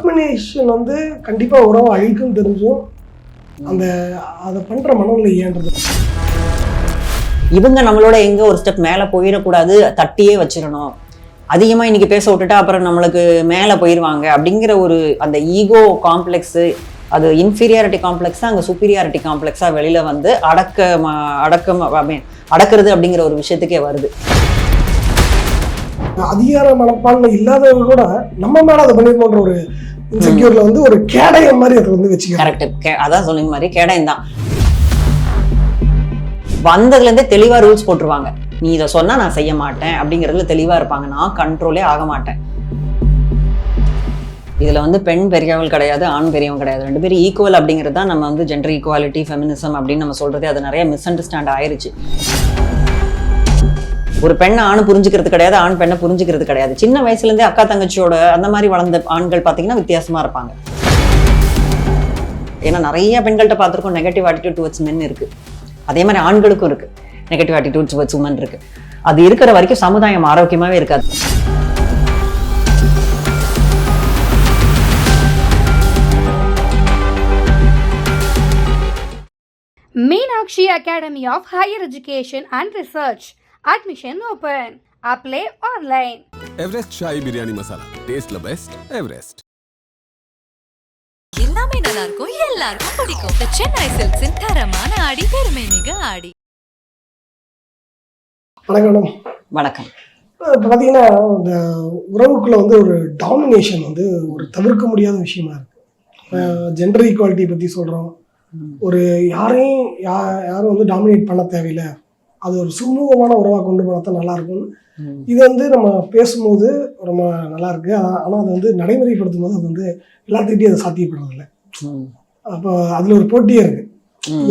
Domination வந்து கண்டிப்பாக உறவை அழிக்கும் தெரிஞ்சும் அந்த அதை பண்ணுற மனநிலை ஏன்றது. இவங்க நம்மளோட எங்க ஒரு ஸ்டெப் மேலே போயிடக்கூடாது, தட்டியே வச்சிடணும். அதிகமாக இன்னைக்கு பேச விட்டுட்டா அப்புறம் நம்மளுக்கு மேலே போயிடுவாங்க அப்படிங்கிற ஒரு அந்த ஈகோ காம்ப்ளெக்ஸு, அது இன்ஃபீரியாரிட்டி காம்ப்ளெக்ஸாக அங்கே சுப்பீரியாரிட்டி காம்ப்ளெக்ஸாக வெளியில் வந்து அடக்கிறது அப்படிங்கிற ஒரு விஷயத்துக்கே வருது. அதிகார மனப்பான்மை இல்லாதவங்க கூட நம்ம மேலே அதை பண்ணிருக்கோன்ற ஒரு இன்செக்யூர்ல வந்து ஒரு கேடயம் மாதிரி அதை வந்து வச்சுக்க. கரெக்ட், அதான் சொன்ன மாதிரி கேடயம் தான். வந்ததுலேருந்தே தெளிவாக ரூல்ஸ் போட்டுருவாங்க. நீ இதை சொன்னா நான் செய்ய மாட்டேன் அப்படிங்கிறதுல தெளிவா இருப்பாங்க. நான் கண்ட்ரோலே ஆக மாட்டேன். இதுல வந்து பெண் பெரியவள் கிடையாது, ஆண் பெரியவன் கிடையாது, ரெண்டு பேரும் ஈக்குவல் அப்படிங்கிறது தான் நம்ம வந்து ஜெண்டர் ஈக்குவாலிட்டி, ஃபெமினிசம் அப்படின்னு நம்ம சொல்றதே. அது நிறைய மிஸ் அண்டர்ஸ்டாண்ட் ஆயிருச்சு. ஒரு பெண்ணை ஆண் புரிஞ்சுக்கிறது கிடையாது, ஆண் பெண்ணை புரிஞ்சுக்கிறது கிடையாது. சின்ன வயசுல இருந்தே அக்கா தங்கச்சியோட அந்த மாதிரி வளர்ந்த ஆண்கள் பார்த்தீங்கன்னா வித்தியாசமா இருப்பாங்க. ஏன்னா நிறைய பெண்கள்கிட்ட பார்த்துருக்கோம் நெகட்டிவ் ஆட்டிடியூட் டுவர்ட்ஸ் மென் இருக்கு. அதே மாதிரி ஆண்களுக்கும் இருக்கு நெகட்டிவ் ஆட்டிடியூட் டுவர்ட்ஸ் உமன் இருக்கு. அது இருக்கிற வரைக்கும் சமுதாயம் ஆரோக்கியமாவே இருக்காது. Meenakshi Academy of Higher Education and Research. Admission open. Apply online. Everest Chai Biryani Masala. Taste the best. Everest. எல்லாமே நல்லா இருக்கும், எல்லாருக்கும் பிடிக்கும். The Chennai Silks இன் தரமான ஆடி, பெருமை மிக ஆடி. வணக்கம். வணக்கம். இப்போ பார்த்தீங்கன்னா இந்த உறவுக்குள்ள வந்து ஒரு டாமினேஷன் வந்து ஒரு தவிர்க்க முடியாத விஷயமா இருக்கு. ஜெண்டர் ஈக்குவாலிட்டி பற்றி சொல்கிறோம். ஒரு யாரும் வந்து டாமினேட் பண்ண தேவையில்லை, அது ஒரு சுமூகமான உறவாக கொண்டு போனால் தான் நல்லாயிருக்கும்னு இது வந்து நம்ம பேசும்போது ரொம்ப நல்லா இருக்கு. ஆனால் அதை வந்து நடைமுறைப்படுத்தும் போது அது வந்து எல்லாத்துக்கிட்டையும் அதை சாத்தியப்படுறதில்லை. அப்போ அதில் ஒரு போட்டியே இருக்கு,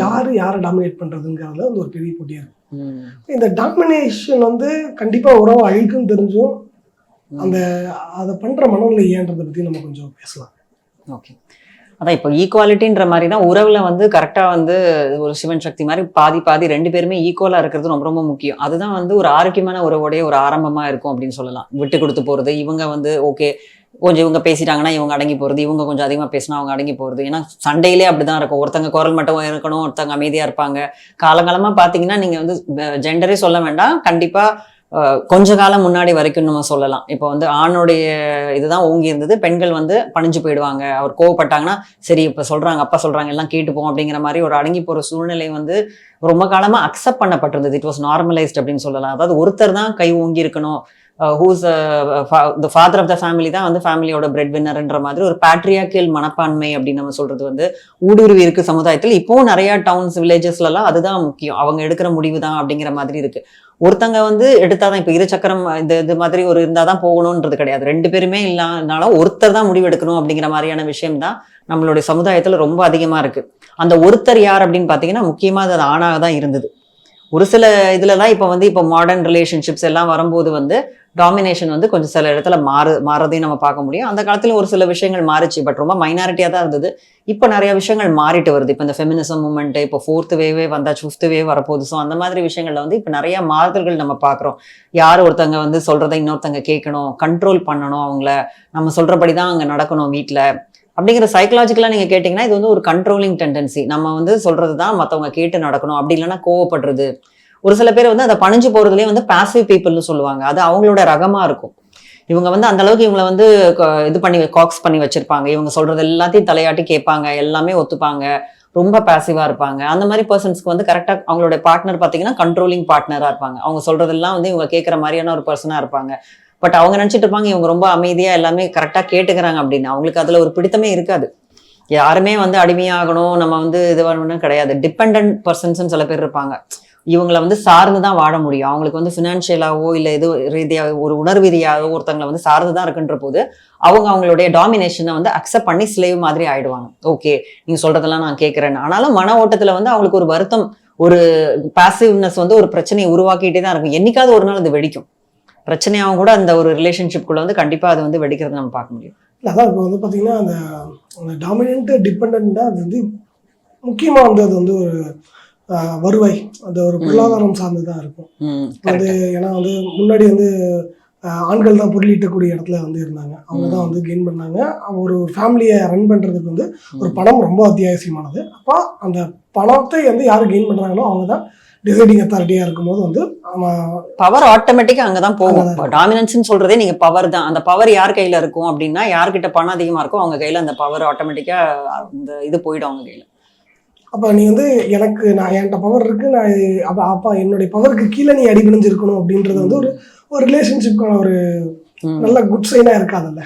யாரை டாமினேட் பண்ணுறதுங்கிறதுல வந்து ஒரு பெரிய போட்டியாக இருக்கு. இந்த டாமினேஷன் வந்து கண்டிப்பாக உறவை அழிக்கும் தெரிஞ்சும் அந்த அதை பண்ணுற மனநிலை ஏன்றதை பற்றி நம்ம கொஞ்சம் பேசலாம். ஓகே, அதான் இப்போ ஈக்குவாலிட்டின்ற மாதிரி தான் உறவுல வந்து கரெக்டாக வந்து ஒரு சிவன் சக்தி மாதிரி பாதி ரெண்டு பேருமே ஈக்குவலாக இருக்கிறது ரொம்ப ரொம்ப முக்கியம். அதுதான் வந்து ஒரு ஆரோக்கியமான உறவோடைய ஒரு ஆரம்பமாக இருக்கும் அப்படின்னு சொல்லலாம். விட்டு கொடுத்து போகிறது, இவங்க வந்து ஓகே கொஞ்சம் இவங்க பேசிட்டாங்கன்னா இவங்க அடங்கி போகிறது, இவங்க கொஞ்சம் அதிகமாக பேசினா அவங்க அடங்கி போகிறது. ஏன்னா சண்டையிலே அப்படிதான் இருக்கும். ஒருத்தங்க குரல் மட்டும் இருக்கணும், ஒருத்தங்க அமைதியாக இருப்பாங்க. காலங்காலமாக பார்த்தீங்கன்னா நீங்கள் வந்து ஜெண்டரே சொல்ல வேண்டாம், கண்டிப்பாக கொஞ்ச காலம் முன்னாடி வரைக்கும் நம்ம சொல்லலாம். இப்போ வந்து ஆணுடைய இதுதான் ஓங்கி இருந்தது, பெண்கள் வந்து பணிஞ்சு போயிடுவாங்க. அவர் கோவப்பட்டாங்கன்னா சரி இப்போ சொல்றாங்க அப்பா சொல்றாங்க எல்லாம் கேட்டுப்போம் அப்படிங்கிற மாதிரி ஒரு அடங்கி போற சூழ்நிலை வந்து ரொம்ப காலமா அக்செப்ட் பண்ணப்பட்டிருந்தது. இட் வாஸ் நார்மலைஸ்ட் அப்படின்னு சொல்லலாம். அதாவது ஒருத்தர் தான் கை ஓங்கி இருக்கணும், whose the father of the family தான் வந்து ஃபேமிலியோட பிரெட் வின்னர்ன்ற மாதிரி ஒரு பேட்ரியார்கல் மனப்பான்மை அப்படின்னு நம்ம சொல்றது வந்து ஊடுருவி இருக்கு சமுதாயத்தில். இப்போவும் நிறைய டவுன்ஸ் வில்லேஜஸ்ல எல்லாம் அதுதான் முக்கியம், அவங்க எடுக்கிற முடிவு தான் அப்படிங்கிற மாதிரி இருக்கு. ஒருத்தங்க வந்து எடுத்தாதான், இப்ப இரு சக்கரம் இது மாதிரி ஒரு இருந்தாதான் போகணும்ன்றது கிடையாது. ரெண்டு பேருமே இல்லாதனால ஒருத்தர் தான் முடிவு எடுக்கணும் அப்படிங்கிற மாதிரியான விஷயம் தான் நம்மளுடைய சமுதாயத்துல ரொம்ப அதிகமா இருக்கு. அந்த ஒருத்தர் யார் அப்படின்னு பாத்தீங்கன்னா முக்கியமா அது ஆணாக தான் இருந்தது. ஒரு சில இதுலதான் இப்போ மாடர்ன் ரிலேஷன்ஷிப்ஸ் எல்லாம் வரும்போது வந்து டாமினேஷன் வந்து கொஞ்சம் சில இடத்துல மாறதையும் நம்ம பார்க்க முடியும். அந்த காலத்துல ஒரு சில விஷயங்கள் மாறிச்சு, பட் ரொம்ப மைனாரிட்டியா தான் இருந்தது. இப்போ நிறைய விஷயங்கள் மாறிட்டு வருது. இப்போ இந்த ஃபெமினிசம் மூவ்மெண்ட் இப்போ 4th வேவே வந்தாச்சு, 5th வேவ் வரப்போகுது. ஸோ அந்த மாதிரி விஷயங்கள்ல வந்து இப்போ நிறைய மாறுதல்கள் நம்ம பார்க்குறோம். யார் ஒருத்தங்க வந்து சொல்றதை இன்னொருத்தங்க கேட்கணும், கண்ட்ரோல் பண்ணணும், அவங்கள நம்ம சொல்றபடிதான் அங்கே நடக்கணும் வீட்டில் அப்படிங்கிற சைக்கலாஜிக்கலா நீங்க கேட்டீங்கன்னா இது வந்து ஒரு கண்ட்ரோலிங் டெண்டன்சி. நம்ம வந்து சொல்றதுதான் மற்றவங்க கேட்டு நடக்கணும், அப்படி இல்லைன்னா கோவப்படுறது. ஒரு சில பேர் வந்து அதை பணிஞ்சு போறதுலேயே வந்து பாசிவ் பீப்புள்னு சொல்லுவாங்க. அது அவங்களோட ரகமா இருக்கும். இவங்க வந்து அந்த அளவுக்கு இவங்களை வந்து இது பண்ணி காக்ஸ் பண்ணி வச்சிருப்பாங்க. இவங்க சொல்றது எல்லாத்தையும் தலையாட்டி கேட்பாங்க, எல்லாமே ஒத்துப்பாங்க, ரொம்ப பாசிவா இருப்பாங்க. அந்த மாதிரி பர்சன்ஸ்க்கு வந்து கரெக்டா அவங்களோட பார்ட்னர் பாத்தீங்கன்னா கண்ட்ரோலிங் பார்ட்னரா இருப்பாங்க. அவங்க சொல்றதெல்லாம் வந்து இவங்க கேட்கற மாதிரியான ஒரு பர்சனா இருப்பாங்க. பட் அவங்க நினைச்சிட்டு இருப்பாங்க இவங்க ரொம்ப அமைதியா எல்லாமே கரெக்டா கேட்டுக்கிறாங்க அப்படின்னு. அவங்களுக்கு அதுல ஒரு பிடித்தமே இருக்காது. யாருமே வந்து அடிமையாகணும், நம்ம வந்து இது பண்ணணும் கிடையாது. டிபெண்டன்ட் பர்சன்ஸ் சில பேர் இருப்பாங்க. இவங்களை வந்து சார்ந்துதான் வாழ முடியும். அவங்களுக்கு வந்து பினான்சியலாவோ இல்லை எது ரீதியாக ஒரு உணர்வு ரீதியாகவோ ஒருத்தங்களை வந்து சார்ந்துதான் இருக்குன்ற போது அவங்களுடைய டாமினேஷனை வந்து அக்செப்ட் பண்ணி ஸ்லேவ் மாதிரி ஆயிடுவாங்க. ஓகே நீங்க சொல்றதெல்லாம் நான் கேட்கறேன்னு. ஆனாலும் மன ஓட்டத்துல வந்து அவங்களுக்கு ஒரு வருத்தம், ஒரு பாசிவ்னஸ் வந்து ஒரு பிரச்சனையை உருவாக்கிட்டே தான் இருக்கும். என்னைக்காவது ஒரு நாள் அது வெடிக்கும். பிரச்சனையாகவும் கூட அந்த ஒரு ரிலேஷன்ஷிப்குள்ள வந்து கண்டிப்பா அது வந்து வெடிக்கிறது நம்ம பார்க்க முடியும். அதான் இப்போ வந்து பார்த்தீங்கன்னா அந்த டாமினன்ட் டிபெண்ட் அது வந்து முக்கியமாக வந்து அது வந்து ஒரு வருவாய், அந்த ஒரு பொருளாதாரம் சார்ந்துதான் இருக்கும். அது ஏன்னா வந்து முன்னாடி வந்து ஆண்கள் தான் பொருளீட்டக்கூடிய இடத்துல வந்து இருந்தாங்க. அவங்க தான் வந்து கெயின் பண்ணாங்க. ஒரு ஃபேமிலியை ரன் பண்ணுறதுக்கு வந்து ஒரு பணம் ரொம்ப அத்தியாவசியமானது. அப்போ அந்த பணத்தை வந்து யார் கெயின் பண்ணுறாங்களோ அவங்க தான் டிசைடிங் அத்தாரிட்டியாக இருக்கும்போது வந்து பவர் ஆட்டோமேட்டிக்கா அங்கதான் போகும். டாமினன்ஸ்னு சொல்றதே நீங்க பவர் தான். அந்த பவர் யார் கையில இருக்கும் அப்படின்னா, யார்கிட்ட பணம் அதிகமா இருக்கோ அவங்க கையில அந்த பவர் ஆட்டோமேட்டிக்கா அந்த இது போயிடும் அவங்க கையில. அப்போ நீ வந்து என்கிட்ட பவர் இருக்கு, நான் அப்பா என்னுடைய பவருக்கு கீழே நீ அடிபணிஞ்சிருக்கணும் அப்படின்றது வந்து ஒரு ரிலேஷன்ஷிப்கான ஒரு நல்ல குட் சைனா இருக்காதுல்ல.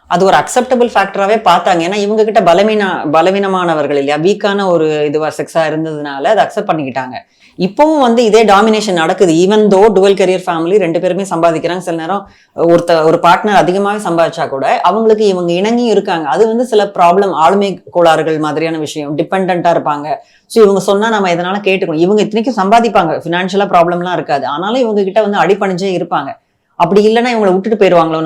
அது ஒரு அக்செப்டபிள் ஃபேக்டராகவே பார்த்தாங்க. ஏன்னா இவங்க கிட்ட பலவீனமானவர்கள் இல்லையா, வீக்கான ஒரு இதுவா செக்ஸா இருந்ததுனால அதை அக்செப்ட் பண்ணிக்கிட்டாங்க. இப்பவும் வந்து இதே டாமினேஷன் நடக்குது. Even though twelve career family 2 பேருமே சம்பாதிக்கிறாங்க. சில நேரம் ஒரு பார்ட்னர் அதிகமாகவே சம்பாதிச்சா கூட அவங்களுக்கு இவங்க இணங்கி இருக்காங்க. அது வந்து சில ப்ராப்ளம், ஆளுமை கோளாறுகள் மாதிரியான விஷயம், டிபெண்டா இருப்பாங்க. ஸோ இவங்க சொன்னா நம்ம எதனால கேட்டுக்கணும். இவங்க இத்தனைக்கும் சம்பாதிப்பாங்க, ஃபினான்ஷியலா ப்ராப்ளம்லாம் இருக்காது. ஆனாலும் இவங்க கிட்ட வந்து அடிப்பணிஞ்சே இருப்பாங்க. அப்படி இல்லைன்னா இவங்களை விட்டுட்டு போயிடுவாங்களோ,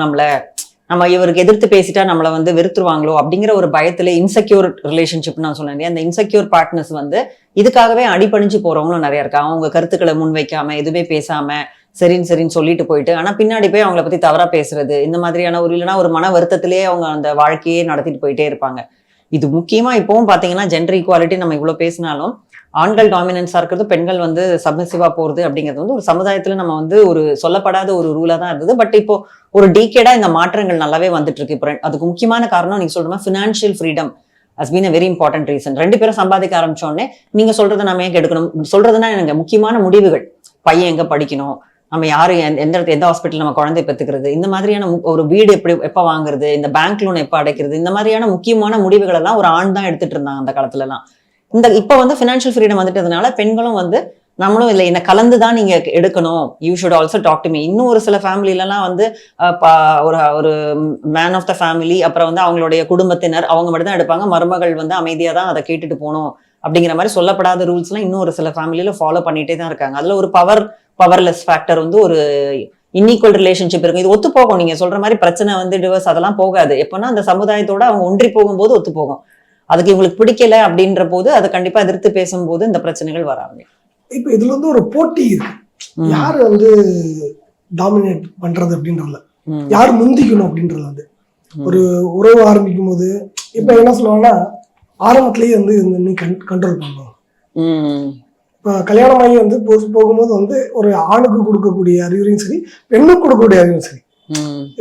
நம்ம இவருக்கு எதிர்த்து பேசிட்டா நம்மளை வந்து வெறுத்துருவாங்களோ அப்படிங்கிற ஒரு பயத்துல இன்செக்யூர் ரிலேஷன்ஷிப் நான் சொன்னேன். அந்த இன்செக்யூர் பார்ட்னர்ஸ் வந்து இதுக்காகவே அடிபணிஞ்சு போறவங்களும் நிறைய இருக்காங்க. அவங்க கருத்துக்களை முன்வைக்காம எதுவுமே பேசாம சரின்னு சொல்லிட்டு போயிட்டு ஆனா பின்னாடி போய் அவங்கள பத்தி தவறா பேசுறது, இந்த மாதிரியான இல்லைன்னா ஒரு மன வருத்தத்திலேயே அவங்க அந்த வாழ்க்கையே நடத்திட்டு போயிட்டே இருப்பாங்க. இது முக்கியமா இப்பவும் பாத்தீங்கன்னா ஜெண்டர் ஈக்குவாலிட்டி நம்ம இவ்வளவு பேசினாலும் ஆண்கள் டாமினன்ஸா இருக்கிறது, பெண்கள் வந்து சப்மிசிவா போறது அப்படிங்கிறது வந்து ஒரு சமுதாயத்துல நம்ம வந்து ஒரு சொல்லப்படாத ஒரு ரூலா தான் இருந்தது. பட் இப்போ ஒரு டீகேடா இந்த மாற்றங்கள் நல்லாவே வந்துட்டு இருக்கு. இப்போ அதுக்கு முக்கியமான காரணம் நீங்க சொல்ற மாதிரி financial freedom has been a very important reason. 2 பேரும் சம்பாதிக்க ஆரம்பிச்சோடனே நீங்க சொல்றதை நம்ம ஏன் கெடுக்கணும் சொல்றதுன்னா எனக்கு முக்கியமான முடிவுகள், பையன் எங்க படிக்கணும், நம்ம யாரு எந்த ஹாஸ்பிட்டல் நம்ம குழந்தை பெற்றுக்கிறது, இந்த மாதிரியான ஒரு வீடு எப்ப வாங்குறது, இந்த பேங்க் லோன் எப்ப அடைக்கிறது, இந்த மாதிரியான முக்கியமான முடிவுகள் எல்லாம் ஒரு ஆண் தான் எடுத்துட்டு இருந்தாங்க அந்த காலத்துல எல்லாம். இப்ப வந்து ஃபினான்ஷியல் ஃப்ரீடம் வந்துட்டதுனால பெண்களும் வந்து நம்மளும் இல்லை என்ன கலந்துதான் நீங்க எடுக்கணும், you should also talk to me. இன்னும் ஒரு சில ஃபேமிலிலலாம் வந்து ஒரு மேன் ஆஃப் த ஃபேமிலி, அப்புறம் வந்து அவங்களுடைய குடும்பத்தினர் அவங்க மட்டும் தான் எடுப்பாங்க, மருமகள் வந்து அமைதியா தான் அதை கேட்டுட்டு போகணும் அப்படிங்கிற மாதிரி சொல்லப்படாத ரூல்ஸ் எல்லாம் இன்னும் ஒரு சில ஃபேமிலியில ஃபாலோ பண்ணிட்டே தான் இருக்காங்க. அதுல ஒரு பவர்லெஸ் ஃபேக்டர் வந்து ஒரு இன்ஈக்குவல் ரிலேஷன்ஷிப் இருக்கு. இது ஒத்து போகும். நீங்க சொல்ற மாதிரி பிரச்சனை வந்து டிவோர்ஸ் அதெல்லாம் போகாது. எப்பன்னா அந்த சமுதாயத்தோட அவங்க ஒன்றி போகும்போது ஒத்து போகும். அதுக்கு இவங்களுக்கு பிடிக்கல அப்படின்ற போது அதை கண்டிப்பா எதிர்த்து பேசும்போது இந்த பிரச்சனைகள் வராங்க. இப்ப இதுல வந்து ஒரு போட்டி இருக்கு, யாரு வந்து டாமினேட் பண்றது அப்படின்றதுல, யாரு முந்திக்கணும் அப்படின்றது வந்து ஒரு உறவு ஆரம்பிக்கும் போது இப்ப என்ன சொல்லுவாங்கன்னா ஆரம்பத்திலேயே வந்து நீ கண்ட்ரோல் பண்ணணும். இப்போ கல்யாணம் ஆகி வந்து போகும்போது வந்து ஒரு ஆணுக்கு கொடுக்கக்கூடிய அறிவுரையும் சரி, பெண்ணுக்கு கொடுக்கக்கூடிய அறிவுரையும் சரி,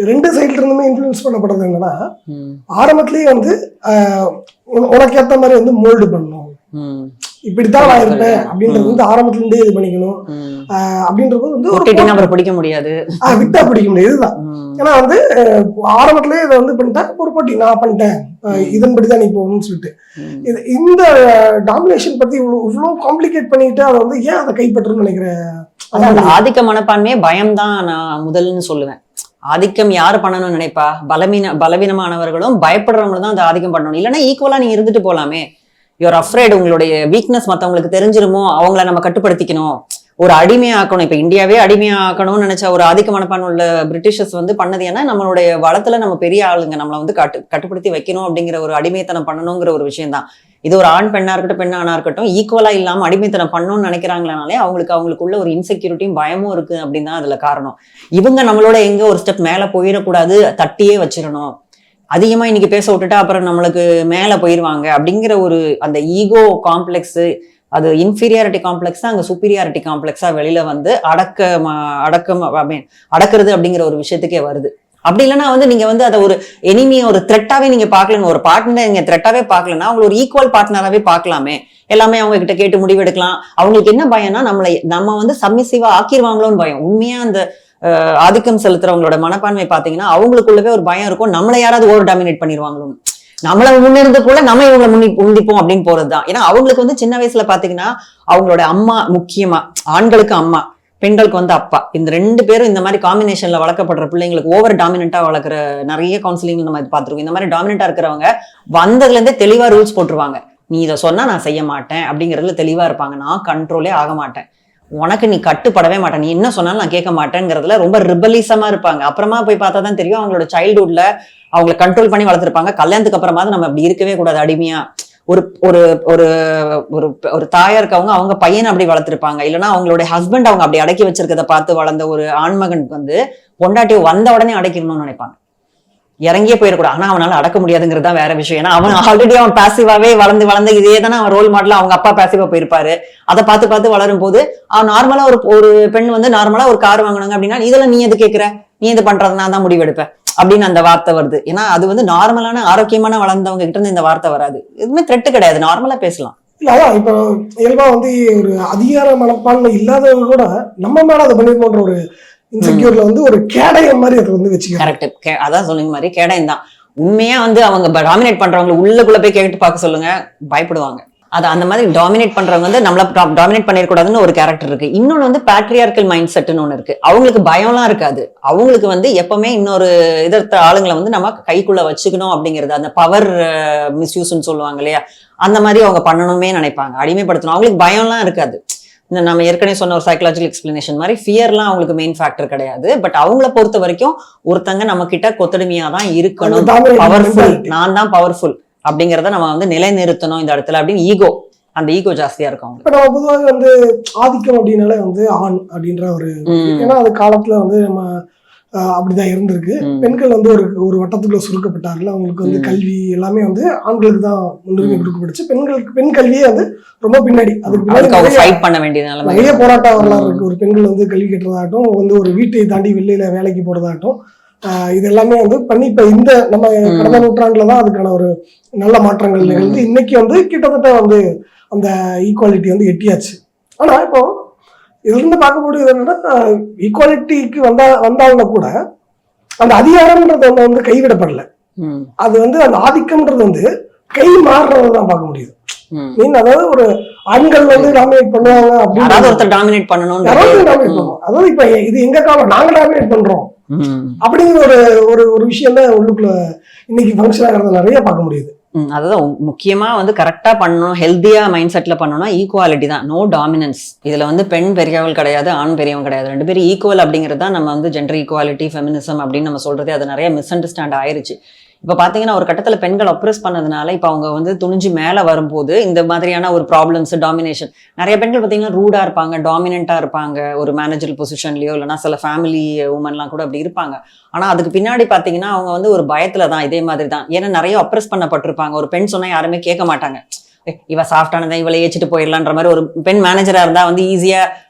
2 சைட்ல இருந்துமே இன்ஃப்ளூயன்ஸ் பண்ணப்படுறது என்னன்னா ஆரம்பத்திலேயே வந்து உனக்கு ஏற்ற மாதிரி வந்து மோல்டு பண்ணணும், இப்படித்தான் நான் இருப்பேன் அப்படின்றது வந்து ஆரம்பத்துல இருந்தே இது பண்ணிக்கணும். அப்படின்றது வந்து பிடிக்க முடியாது, விட்டா பிடிக்க முடியாது. இதுதான். ஏன்னா வந்து ஆரம்பத்திலேயே இதை வந்து பண்ணிட்டேன், ஒரு போட்டி நான் பண்ணிட்டேன், இதன்படிதான் நீ போகணும்னு சொல்லிட்டு இந்த டாமினேஷன் பத்தி இவ்வளவு காம்ப்ளிகேட் பண்ணிட்டு அதை வந்து ஏன் அதை கைப்பற்றணும்னு நினைக்கிறேன். அந்த ஆதிக்க மனப்பான்மையே பயம்தான் நான் முதல்னு சொல்லுவேன். ஆதிக்கம் யாரு பண்ணணும்னு நினைப்பா? பலவீனமானவர்களும் பயப்படுறவங்களும் தான் அந்த ஆதிக்கம் பண்ணணும். இல்லைன்னா ஈக்குவலா நீங்க இருந்துட்டு போலாமே. யூஆர் அஃப்ரேட், உங்களுடைய வீக்னஸ் மற்றவங்களுக்கு தெரிஞ்சிருமோ, அவங்கள நம்ம கட்டுப்படுத்திக்கணும், ஒரு அடிமையாக்கணும். இப்ப இந்தியாவே அடிமையாக்கணும்னு நினைச்ச ஒரு ஆதிக்க மனப்பான்மை உள்ள பிரிட்டிஷர்ஸ் வந்து பண்ணது ஏன்னா நம்மளுடைய வளத்துல நம்ம பெரிய ஆளுங்க, நம்மளை வந்து கட்டுப்படுத்தி வைக்கணும் அப்படிங்கிற ஒரு அடிமைத்தனம் பண்ணணுங்கிற ஒரு விஷயம் தான். இது ஒரு ஆண் பெண்ணா இருக்கட்டும், பெண் ஆணா இருக்கட்டும், ஈக்குவலா இல்லாம அடிமைத்தனம் பண்ணணும்னு நினைக்கிறாங்களாலே அவங்களுக்குள்ள ஒரு இன்செக்யூரிட்டியும் பயமும் இருக்கு அப்படின்னு தான் அதுல காரணம். இவங்க நம்மளோட எங்க ஒரு ஸ்டெப் மேல போயிடக்கூடாது, தட்டியே வச்சிடணும், அதிகமா இன்னைக்கு பேச விட்டுட்டா அப்புறம் நம்மளுக்கு மேல போயிருவாங்க அப்படிங்கிற ஒரு அந்த ஈகோ காம்ப்ளெக்ஸ், அது இன்ஃபீரியாரிட்டி காம்ப்ளெக்ஸா அங்க சூப்பீரியாரிட்டி காம்ப்ளெக்ஸா வெளியில வந்து அடக்கிறது அப்படிங்கிற ஒரு விஷயத்துக்கே வருது. அப்படி இல்லைன்னா வந்து நீங்க வந்து அதை ஒரு எனிமியை ஒரு த்ரெட்டாவே நீங்க பாக்கலன்னு, ஒரு பார்ட்னர் நீங்க த்ரெட்டாவே பாக்கலன்னா அவங்களை ஒரு ஈக்குவல் பார்ட்னராகவே பார்க்கலாமே. எல்லாமே அவங்க கிட்ட கேட்டு முடிவெடுக்கலாம். அவங்களுக்கு என்ன பயம்னா நம்ம வந்து சப்மிசிவா ஆக்கிடுவாங்களோன்னு பயம். உண்மையா அந்த ஆதிக்கம் செலுத்துறவங்களோட மனப்பான்மை பாத்தீங்கன்னா அவங்களுக்குள்ளவே ஒரு பயம் இருக்கும், நம்மளை யாராவது ஓவர் டாமினேட் பண்ணிடுவாங்களோ, நம்மள முன்னிருந்துக்குள்ள நம்ம இவங்களை முந்திப்போம் அப்படின்னு போறதுதான். ஏன்னா அவங்களுக்கு வந்து சின்ன வயசுல பாத்தீங்கன்னா அவங்களோட அம்மா, முக்கியமா ஆண்களுக்கு அம்மா, பெண்களுக்கு வந்து அப்பா, இந்த 2 பேரும் இந்த மாதிரி காம்பினேஷன்ல வளர்க்கப்படுற பிள்ளைங்களுக்கு ஓவர் டாமினண்டா வளர்க்குற நிறைய கவுன்சிலிங் நம்ம பார்த்துருக்கோம். இந்த மாதிரி டாமினண்டா இருக்கிறவங்க வந்ததுல இருந்தே தெளிவா ரூல்ஸ் போட்டுருவாங்க. நீ இதை சொன்னா நான் செய்ய மாட்டேன் அப்படிங்கறதுல தெளிவா இருப்பாங்க. நான் கண்ட்ரோலே ஆக மாட்டேன், உனக்கு நீ கட்டுப்படவே மாட்டேன், நீ என்ன சொன்னாலும் நான் கேட்க மாட்டேங்கிறதுல ரொம்ப ரிபலிசமா இருப்பாங்க. அப்புறமா போய் பார்த்தா தான் தெரியும் அவங்களோட சைல்ட்ஹுட்ல அவங்களை கண்ட்ரோல் பண்ணி வளர்த்துருப்பாங்க. கல்யாணத்துக்கு அப்புறமா நம்ம அப்படி இருக்கவே கூடாது, அடிமையா ஒரு ஒரு ஒரு ஒரு ஒரு தாயா இருக்கவங்க அவங்க பையனை அப்படி வளர்த்திருப்பாங்க, இல்லைன்னா அவங்களுடைய ஹஸ்பண்ட் அவங்க அப்படி அடக்கி வச்சிருக்கதை பார்த்து வளர்ந்த ஒரு ஆண்மகன் வந்து பொண்டாட்டி வந்த உடனே அடக்கிடணும்னு நினைப்பாங்க, இறங்கியே போயிடக்கூடாது. ஆனா அவனால அடக்க முடியாதுங்கிறது தான் வேற விஷயம். ஏன்னா அவன் ஆல்ரெடி அவன் பாசிவாவே வளர்ந்து இதே தானே அவன் ரோல் மாடலா அவங்க அப்பா பாசிவா போயிருப்பாரு. அதை பார்த்து வளரும் போது அவன் நார்மலா ஒரு பெண் வந்து நார்மலா ஒரு கார் வாங்கினாங்க அப்படின்னா இதெல்லாம் நீ எது கேட்கிற, நீ எது பண்றது, நான் தான் முடிவெடுப்பேன் அப்படின்னு அந்த வார்த்தை வருது. ஏன்னா அது வந்து நார்மலான ஆரோக்கியமான வளர்ந்தவங்க கிட்ட இருந்து இந்த வார்த்தை வராது. எதுவுமே த்ரெட் கிடையாது, நார்மலா பேசலாம். இல்ல அதான் இப்போ இயல்பா வந்து ஒரு அதிகார மனப்பான்மை இல்லாதவங்க கூட நம்ம மேல அதை பண்ணிருக்கோன்ற ஒரு இன்செக்யூர்ல வந்து ஒரு கேடயம் மாதிரி அதை வந்து வச்சுக்க. கரெக்ட், அதான் சொல்லுங்க மாதிரி கேடயம் தான். உண்மையா வந்து அவங்க டாமினேட் பண்றவங்க உள்ளுக்குள்ள போய் கேட்டு பார்க்க சொல்லுங்க, பயப்படுவாங்க. அது அந்த மாதிரி டாமினேட் பண்றவங்க வந்து நம்மள டாமினேட் பண்ணிடக்கூடாதுன்னு ஒரு கேரக்டர் இருக்கு. இன்னொன்னு வந்து பேட்ரியார்கல் மைண்ட் செட்னு ஒண்ணு இருக்கு. அவங்களுக்கு பயம்லாம் இருக்காது. அவங்களுக்கு வந்து எப்பவுமே இன்னொரு எதிர்த்த ஆளுங்களை வந்து நம்ம கைக்குள்ள வச்சுக்கணும் அப்படிங்கிறது, அந்த பவர் மிஸ்யூஸ்ன்னு சொல்லுவாங்க இல்லையா, அந்த மாதிரி அவங்க பண்ணணுமே நினைப்பாங்க, அடிமைப்படுத்தணும். அவங்களுக்கு பயம்லாம் இருக்காது. இந்த நம்ம ஏற்கனவே சொன்ன ஒரு சைக்கலாஜிக்கல் எக்ஸ்பிளனேஷன் மாதிரி ஃபியர்லாம் அவங்களுக்கு மெயின் ஃபேக்டர் கிடையாது. பட் அவங்கள பொறுத்த வரைக்கும் ஒருத்தங்க நம்ம கிட்ட கொத்தடிமையா தான் இருக்கணும், பவர்ஃபுல், நான் தான் பவர்ஃபுல் அப்படிங்கிறத நம்ம வந்து நிலைநிறுத்தணும் இந்த இடத்துல அப்படின்னு அந்த ஈகோ ஜாஸ்தியா இருக்கும். இப்ப நம்ம பொதுவாக வந்து ஆதிக்கம் அப்படின்னாலே வந்து ஆண் அப்படின்ற ஒரு, ஏன்னா அது காலத்துல வந்து நம்ம அப்படிதான் இருந்திருக்கு. பெண்கள் வந்து ஒரு வட்டத்துக்குள்ள சுருக்கப்பட்டார்கள். அவங்களுக்கு வந்து கல்வி எல்லாமே வந்து ஆண்களுக்கு தான் முன்னுரிமை கொடுக்கப்பட்டுச்சு. பெண் கல்வியே வந்து ரொம்ப பின்னாடி, அதுக்கு பின்னாடி நிறைய போராட்ட வரலாறு இருக்கு. ஒரு பெண்கள் வந்து கல்வி கட்டுறதாகட்டும், வந்து ஒரு வீட்டை தாண்டி வெளியில வேலைக்கு போறதாகட்டும், இது எல்லாமே வந்து பண்ணி இப்ப இந்த நம்ம கடந்த நூற்றாண்டுலதான் அதுக்கான ஒரு நல்ல மாற்றங்கள் நிகழ்ந்து இன்னைக்கு வந்து கிட்டத்தட்ட வந்து அந்த ஈக்குவாலிட்டி வந்து எட்டியாச்சு. ஆனா இப்போ இதுல இருந்து பார்க்கக்கூடியது என்னன்னா, ஈக்குவாலிட்டிக்கு வந்தாங்க கூட அந்த அதிகாரம்ன்றது வந்து கைவிடப்படல. அது வந்து அந்த ஆதிக்கம்ன்றது வந்து கை மாறுறதான் பார்க்க முடியுது. மீன் அதாவது ஒரு ஆண்கள் வந்து டாமினேட் பண்ணுவாங்க அப்படின்னு டாமினேட் பண்ணணும், அதாவது இப்ப இது எங்க காலம், நாங்க டாமினேட் பண்றோம் அப்படிங்கிற ஒரு விஷயம் தான் உள்ளுக்குள்ள இன்னைக்கு ஃபங்க்ஷன் ஆகிறத நிறைய பார்க்க முடியுது. அதுதான் முக்கியமா வந்து கரெக்டா பண்ணணும், ஹெல்த்தியா மைண்ட் செட்ல பண்ணணும்னா ஈக்குவாலிட்டி தான், நோ டாமினன்ஸ். இதுல வந்து பெண் பெரியவள் கிடையாது, ஆண் பெரியவன் கிடையாது, ரெண்டு பேரும் ஈக்குவல் அப்படிங்கிறது தான் நம்ம வந்து ஜெண்டர் ஈக்குவாலிட்டி, ஃபெமினிசம் அப்படின்னு நம்ம சொல்றதே அது நிறைய மிஸ் அண்டர்ஸ்டாண்ட் ஆயிருச்சு. இப்ப பாத்தீங்கன்னா ஒரு கட்டத்துல பெண்கள் அப்ரெஸ் பண்ணதுனால இப்ப அவங்க வந்து துணிஞ்சு மேல வரும்போது இந்த மாதிரியான ஒரு ப்ராப்ளம்ஸ், டாமினேஷன், நிறைய பெண்கள் பாத்தீங்கன்னா ரூடா இருப்பாங்க, டாமினண்டா இருப்பாங்க, ஒரு மேனேஜர் பொசிஷன்லயோ இல்லைன்னா சில ஃபேமிலி உமன்லாம் கூட அப்படி இருப்பாங்க. ஆனா அதுக்கு பின்னாடி பாத்தீங்கன்னா அவங்க வந்து ஒரு பயத்துலதான், இதே மாதிரி தான். ஏன்னா நிறைய அப்ரெஸ் பண்ணப்பட்டிருப்பாங்க. ஒரு பெண் சொன்னா யாருமே கேட்க மாட்டாங்க, இவ சாஃப்டானதா இவளை ஏச்சிட்டு போயிடலான்ற மாதிரி. ஒரு பெண் மேனேஜரா இருந்தா வந்து ஈஸியா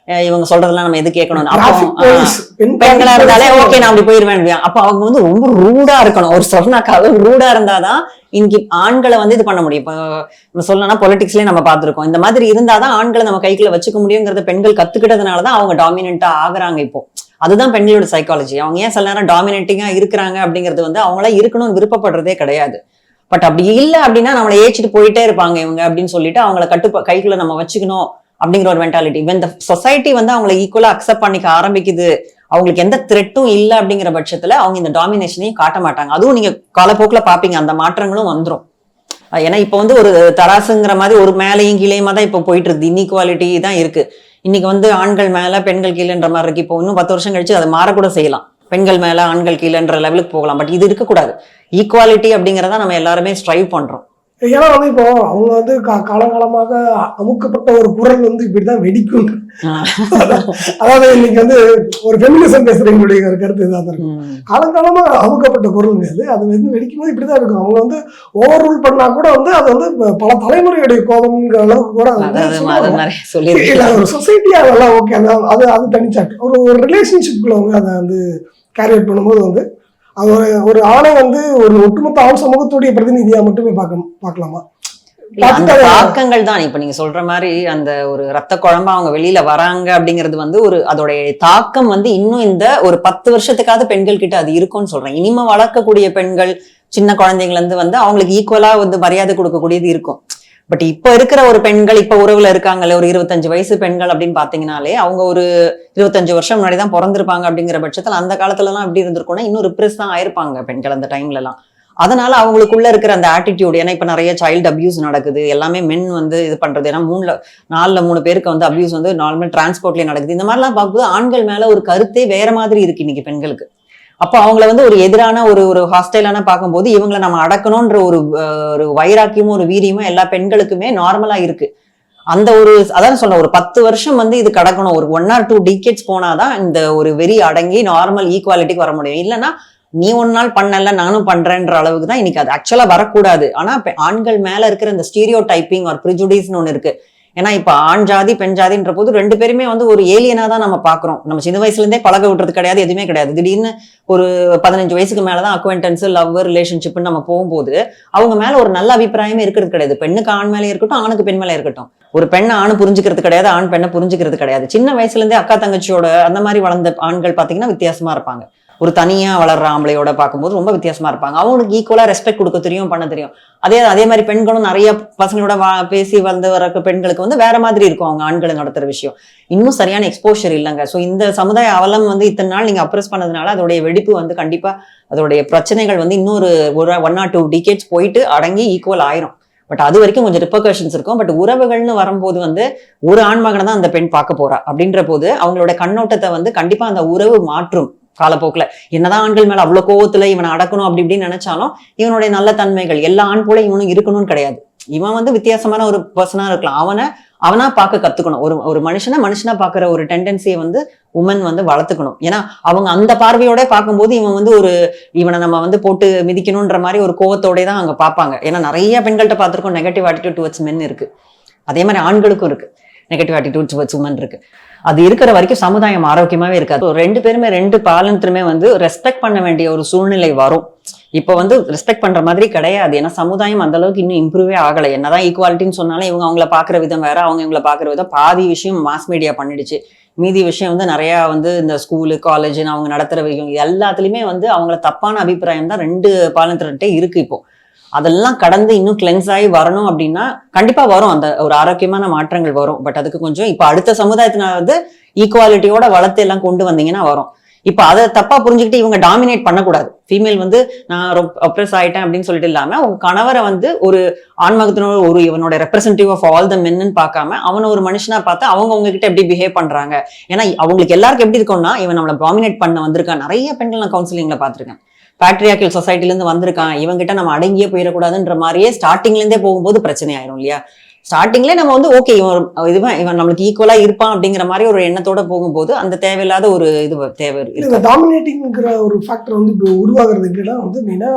இவங்க சொல்றதெல்லாம் நம்ம எது கேட்கணும், பெண்களா இருந்தாலே ஓகே நான் அப்படி போயிருவேன். அப்ப அவங்க வந்து ரொம்ப ரூடா இருக்கணும், ஒரு சொன்னாக்காக ரூடா இருந்தாதான் இன்னைக்கு ஆண்களை வந்து இது பண்ண முடியும். இப்ப சொல்லணும்னா பொலிட்டிக்ஸ்லயே நம்ம பார்த்திருக்கோம், இந்த மாதிரி இருந்தாதான் ஆண்களை நம்ம கைக்குள்ள வச்சுக்க முடியுங்கிறத பெண்கள் கத்துக்கிட்டதுனாலதான் அவங்க டாமினண்டா ஆகுறாங்க. இப்போ அதுதான் பெண்களோட சைக்காலஜி. அவங்க ஏன் சில நேரம் டாமினேட்டிங்கா இருக்கிறாங்க அப்படிங்கிறது வந்து அவங்களா இருக்கணும்னு விருப்பப்படுறதே கிடையாது. பட் அப்படி இல்லை அப்படின்னா நம்மளை ஏச்சிட்டு போயிட்டே இருப்பாங்க இவங்க அப்படின்னு சொல்லிட்டு அவங்கள கைக்குள்ள நம்ம வச்சுக்கணும் அப்படிங்கிற ஒரு மென்டாலிட்டி. இந்த சொசைட்டி வந்து அவங்களை ஈக்குவலா அக்செப்ட் பண்ணிக்க ஆரம்பிக்குது, அவங்களுக்கு எந்த த்ரெட்டும் இல்லை அப்படிங்கிற பட்சத்துல அவங்க இந்த டாமினேஷனையும் காட்ட மாட்டாங்க. அதுவும் நீங்க காலப்போக்கில் பாப்பீங்க, அந்த மாற்றங்களும் வந்துடும். ஏன்னா இப்ப வந்து ஒரு தராசுங்கிற மாதிரி ஒரு மேலையும் கீழேயுமா தான் இப்ப போயிட்டு இருக்கு, இன்இக்வாலிட்டி தான் இருக்கு. இன்னைக்கு வந்து ஆண்கள் மேல பெண்கள் கீழேன்ற மாதிரி இருக்கு. இப்போ இன்னும் 10 வருஷம் கழிச்சு அதை மாறக்கூட செய்யலாம், பெண்கள் மேல ஆண்கள் கீழேன்ற லெவலுக்கு போகலாம். பட் இது இருக்கக்கூடாது, ஈக்குவாலிட்டி அப்படிங்கிறத நம்ம எல்லாருமே ஸ்ட்ரைவ் பண்றோம். ஏன்னா வந்து இப்போ அவங்க வந்து காலங்காலமாக அமுக்கப்பட்ட ஒரு குரல் வந்து இப்படிதான் வெடிக்கும். அதாவது இன்னைக்கு வந்து ஒரு ஃபெமினிசம் பேசுறவங்களுடைய ஒரு கருத்து இதாக இருக்கும். காலங்காலமா அமுக்கப்பட்ட குரல் அது வந்து வெடிக்கும் போது இப்படிதான் இருக்கும். அவங்க வந்து ஓவர் ரூல் பண்ணா கூட வந்து அது வந்து பல தலைமுறையுடைய கோபம்ங்கிற அளவுக்கு கூட ஒரு சொசைட்டி அதெல்லாம் ஓகே, அது தனிச்சாட்டு. ஒரு ரிலேஷன்ஷிப்ல அவங்க அதை வந்து கேரி அவுட் பண்ணும்போது வந்து அது ஒரு ஆணை வந்து ஒரு ஒட்டுமொத்த ஆண் சமூகத்துடைய பிரதிநிதியா மட்டுமே பார்க்கலாமா? அந்த தாக்கங்கள் தான் இப்ப நீங்க சொல்ற மாதிரி அந்த ஒரு ரத்த குழம்பா அவங்க வெளியில வராங்க அப்படிங்கிறது வந்து ஒரு அதோடைய தாக்கம் வந்து இன்னும் இந்த ஒரு 10 வருஷத்துக்காவது பெண்கள் கிட்ட அது இருக்கும்னு சொல்றேன். இனிமே வளர்க்கக்கூடிய பெண்கள், சின்ன குழந்தைங்கள இருந்து வந்து அவங்களுக்கு ஈக்குவலா வந்து மரியாதை கொடுக்கக்கூடியது இருக்கும். பட் இப்ப இருக்கிற ஒரு பெண்கள் இப்ப உறவுல இருக்காங்களே, ஒரு 25 வயசு பெண்கள் அப்படின்னு பாத்தீங்கன்னாலே அவங்க ஒரு 25 வருஷம் முன்னாடிதான் பிறந்திருப்பாங்க. அப்படிங்கிற பட்சத்துல அந்த காலத்துல எல்லாம் எப்படி இருந்திருக்கும்னா இன்னும் ரிப்ரெஸ் தான் ஆயிருப்பாங்க பெண்கள் அந்த டைம்ல எல்லாம். அதனால அவங்களுக்குள்ள இருக்கிற அந்த ஆட்டிடியூட், ஏன்னா இப்ப நிறைய சைல்டு அபியூஸ் நடக்குது, எல்லாமே மென் வந்து இது பண்றது. ஏன்னா 3 பேருக்கு வந்து அபியூஸ் வந்து நார்மல் டிரான்ஸ்போர்ட்லயே நடக்குது. இந்த மாதிரிலாம் பார்க்கும்போது ஆண்கள் மேல ஒரு கருத்தே வேற மாதிரி இருக்கு இன்னைக்கு பெண்களுக்கு. அப்போ அவங்கள வந்து ஒரு எதிரான ஒரு ஹாஸ்டைலான பார்க்கும்போது இவங்களை நம்ம அடக்கணும்ன்ற ஒரு வைராக்கியமும் ஒரு வீரியமும் எல்லா பெண்களுக்குமே நார்மலா இருக்கு. அந்த அதான் சொல்ல ஒரு 10 வருஷம் வந்து இது கடக்கணும், ஒரு 1 or 2 டிகேட்ஸ் போனாதான் இந்த ஒரு வெறி அடங்கி நார்மல் ஈக்குவாலிட்டிக்கு வர முடியும். இல்லைன்னா நீ ஒரு நாள் பண்ணல நானும் பண்றேன்ற அளவுக்கு தான் இன்னைக்கு அது ஆக்சுவலா வரக்கூடாது. ஆனா ஆண்கள் மேல இருக்கிற இந்த ஸ்டீரியோ டைப்பிங் ஒரு ப்ரிஜுடிஸ்னு ஒண்ணு இருக்கு. ஏன்னா இப்ப ஆண் ஜாதி பெண் ஜாதின்ற போது 2 பேருமே வந்து ஒரு ஏலியனா தான் நம்ம பாக்குறோம். நம்ம சின்ன வயசுல இருந்தே பழக விட்டுறது கிடையாது, எதுவுமே கிடையாது. திடீர்னு ஒரு 15 வயசுக்கு மேலதான் அக்வென்டன்ஸ், லவ், ரிலேஷன்ஷிப்னு நம்ம போகும்போது அவங்க மேல ஒரு நல்ல அபிப்பிராயமே இருக்கிறது கிடையாது. பெண்ணுக்கு ஆண் மேலே இருக்கட்டும், ஆணுக்கு பெண் மேலே இருக்கட்டும். ஒரு பெண்ணை ஆண் புரிஞ்சுக்கிறது கிடையாது, ஆண் பெண்ணை புரிஞ்சுக்கிறது கிடையாது. சின்ன வயசுல இருந்தே அக்கா தங்கச்சியோட அந்த மாதிரி வளர்ந்த ஆண்கள் பாத்தீங்கன்னா வித்தியாசமா இருப்பாங்க. ஒரு தனியா வளர்ற ஆம்பளையோட பார்க்கும்போது ரொம்ப வித்தியாசமா இருப்பாங்க. அவங்களுக்கு ஈக்குவலா ரெஸ்பெக்ட் கொடுக்க தெரியும், பண்ண தெரியும். அதே மாதிரி பெண்களும் நிறைய பசங்களோட பேசி வந்து வர பெண்களுக்கு வந்து வேற மாதிரி இருக்கும் அவங்க ஆண்களை நடத்துற விஷயம். இன்னும் சரியான எக்ஸ்போஷர் இல்லைங்க. ஸோ இந்த சமுதாய அவலம் வந்து இத்தனை நாள் நீங்க அப்ரெஸ் பண்ணதுனால அதோடைய வெடிப்பு வந்து கண்டிப்பா அதோடைய பிரச்சனைகள் வந்து இன்னொரு 1 or 2 டிகேட்ஸ் போயிட்டு அடங்கி ஈக்குவல் ஆயிரும். பட் அது வரைக்கும் கொஞ்சம் ரிப்பர்கஷன்ஸ் இருக்கும். பட் உறவுகள்னு வரும்போது வந்து ஒரு ஆண்மகனை தான் அந்த பெண் பார்க்க போறா அப்படின்ற போது அவங்களோட கண்ணோட்டத்தை வந்து கண்டிப்பா அந்த உறவு மாற்றும் காலப்போக்குல. என்னதான் ஆண்கள் மேல அவ்வளவு கோவத்துல இவனை அடக்கணும் அப்படி இப்படின்னு நினைச்சாலும் இவனுடைய நல்ல தன்மைகள் எல்லா ஆண் போல இவனும் இருக்கணும்னு கிடையாது. இவன் வந்து வித்தியாசமான ஒரு பர்சனா இருக்கலாம். அவனா பார்க்க கத்துக்கணும். ஒரு மனுஷனா பாக்குற ஒரு டெண்டன்சியை வந்து உமன் வந்து வளர்த்துக்கணும். ஏன்னா அவங்க அந்த பார்வையோட பார்க்கும்போது இவன் வந்து இவனை நம்ம வந்து போட்டு மிதிக்கணும்ன்ற மாதிரி ஒரு கோவத்தோட தான் அங்க பார்ப்பாங்க. ஏன்னா நிறைய பெண்கள்கிட்ட பார்த்திருக்கோம் நெகட்டிவ் ஆட்டிடியூட் டுவர்ட்ஸ் மென் இருக்கு. அதே மாதிரி ஆண்களுக்கும் இருக்கு நெகட்டிவ் ஆட்டிடியூட் டுவர்ட்ஸ் உமன் இருக்கு. அது இருக்கிற வரைக்கும் சமுதாயம் ஆரோக்கியமாவே இருக்காது. 2 பேருமே 2 பாலனத்திலுமே வந்து ரெஸ்பெக்ட் பண்ண வேண்டிய ஒரு சூழ்நிலை வரும். இப்ப வந்து ரெஸ்பெக்ட் பண்ற மாதிரி கிடையாது. ஏன்னா சமுதாயம் அந்த அளவுக்கு இன்னும் இம்ப்ரூவே ஆகலை. என்னதான் ஈக்குவாலிட்டின்னு சொன்னாலும் இவங்க அவங்கள பாக்குற விதம் வேற, அவங்க இவங்களை பாக்குற விதம். பாதி விஷயம் மாஸ் மீடியா பண்ணிடுச்சு, மீதி விஷயம் வந்து நிறைய வந்து இந்த ஸ்கூலு காலேஜ்னு அவங்க நடத்துற விஷயம் எல்லாத்துலயுமே வந்து அவங்கள தப்பான அபிப்பிராயம் தான் 2 பாலனத்திலே இருக்கு. இப்போ அதெல்லாம் கடந்து இன்னும் கிளென்ஸ் ஆகி வரணும் அப்படின்னா கண்டிப்பா வரும், அந்த ஒரு ஆரோக்கியமான மாற்றங்கள் வரும். பட் அதுக்கு கொஞ்சம் இப்ப அடுத்த சமுதாயத்தினால வந்து ஈக்குவாலிட்டியோட வளர்த்து எல்லாம் கொண்டு வந்தீங்கன்னா வரும். இப்ப அதை தப்பா புரிஞ்சுக்கிட்டு இவங்க டாமினேட் பண்ணக்கூடாது. ஃபீமேல் வந்து நான் அப்ரெஸ் ஆயிட்டேன் அப்படின்னு சொல்லிட்டு இல்லாம உங்க கணவரை வந்து ஒரு ஆண்மகத்தினோட இவனோட ரெப்ரசன்டேட்டிவ் ஆஃப் ஆல் த மென்னு பார்க்காம அவனை ஒரு மனுஷனா பார்த்து அவங்க உங்ககிட்ட எப்படி பிஹேவ் பண்றாங்க. ஏன்னா அவங்களுக்கு எல்லாருக்கும் எப்படி இருக்கும்னா இவன் நம்மளை டாமினேட் பண்ண வந்திருக்கான். நிறைய பெண்கள் நான் கவுன்சிலிங்ல பாத்திருக்கேன். பேட்ரியாக்கியல் சொசைட்டில இருந்து வந்திருக்கான், இவங்கிட்ட நம்ம அடங்கியே போயிடக்கூடாதுன்ற மாதிரியே ஸ்டார்டிங்ல இருந்தே போகும்போது பிரச்சனை ஆயிரும் இல்லையா. ஸ்டார்டிங்ல நம்ம வந்து ஓகே இவன் நம்மளுக்கு ஈக்குவலா இருப்பான் அப்படிங்கிற மாதிரி ஒரு எண்ணத்தோட போகும்போது அந்த தேவையில்லாத ஒரு தேவை இருக்கு. டாமினேட்டிங்கிற ஒரு ஃபேக்டர் வந்து இப்போ உருவாகிறதுக்குலாம் வந்து மெயினா